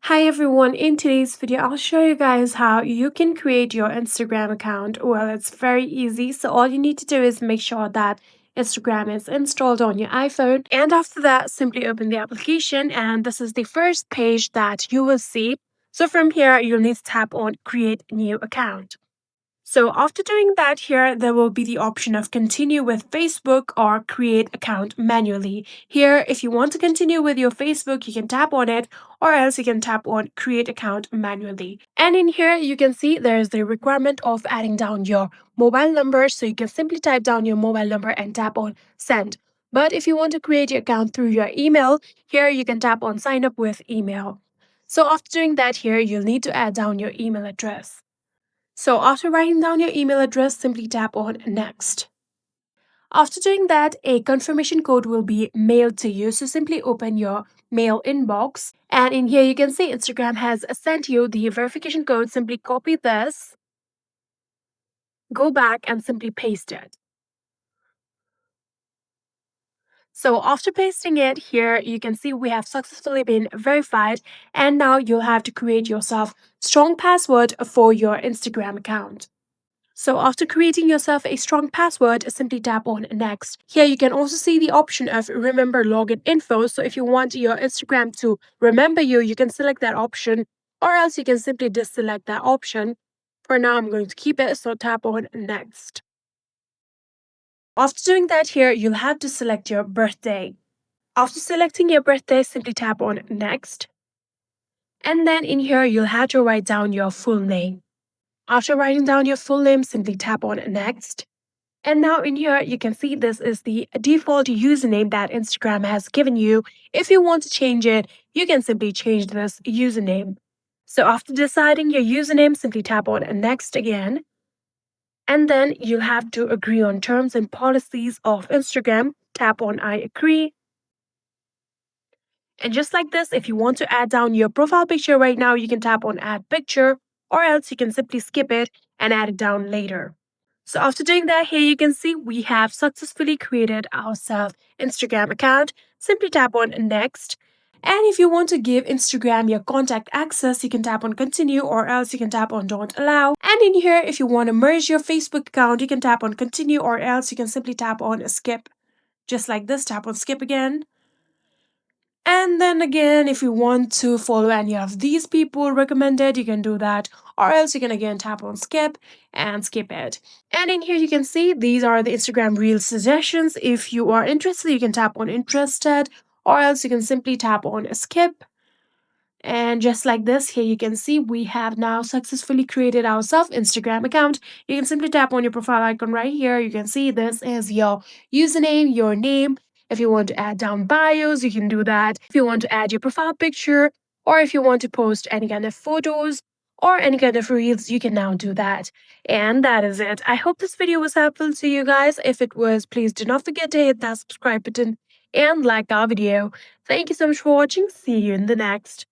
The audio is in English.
Hi everyone, in today's video I'll show you guys how you can create your Instagram account. Well, it's very easy. So all you need to do is make sure that Instagram is installed on your iPhone, and after that simply open the application, and this is the first page that you will see. So from here you'll need to tap on create new account. So after doing that, here there will be the option of continue with Facebook or create account manually. Here, if you want to continue with your Facebook, you can tap on it, or else you can tap on create account manually. And in here, you can see there's the requirement of adding down your mobile number. So you can simply type down your mobile number and tap on send. But if you want to create your account through your email, here you can tap on sign up with email. So after doing that, here you'll need to add down your email address. So after writing down your email address, simply tap on next. After doing that, a confirmation code will be mailed to you. So simply open your mail inbox, and in here you can see Instagram has sent you the verification code. Simply copy this, go back and simply paste it. So after pasting it here, you can see we have successfully been verified, and now you'll have to create yourself strong password for your Instagram account. So after creating yourself a strong password, simply tap on next. Here you can also see the option of remember login info. So if you want your Instagram to remember you, you can select that option, or else you can simply deselect that option. For now, I'm going to keep it, so tap on next. After doing that, here you'll have to select your birthday. After selecting your birthday, simply tap on next. And then in here, you'll have to write down your full name. After writing down your full name, simply tap on next. And now in here, you can see this is the default username that Instagram has given you. If you want to change it, you can simply change this username. So after deciding your username, simply tap on next again. And then you'll have to agree on terms and policies of Instagram. Tap on I agree. And just like this, if you want to add down your profile picture right now, you can tap on add picture, or else you can simply skip it and add it down later. So after doing that, here you can see we have successfully created ourselves Instagram account. Simply tap on next. And if you want to give Instagram your contact access, you can tap on continue, or else you can tap on don't allow. And in here, if you want to merge your Facebook account, you can tap on continue, or else you can simply tap on skip. Just like this, tap on skip again. And then again, if you want to follow any of these people recommended, you can do that. Or else you can again tap on skip and skip it. And in here you can see these are the Instagram Reel suggestions. If you are interested, you can tap on interested, or else you can simply tap on skip. And just like this, here you can see we have now successfully created our Instagram account. You can simply tap on your profile icon right here. You can see this is your username, your name. If you want to add down bios, you can do that. If you want to add your profile picture, or if you want to post any kind of photos or any kind of reels, you can now do that. And that is it. I hope this video was helpful to you guys. If it was, please do not forget to hit that subscribe button and like our video. Thank you so much for watching. See you in the next.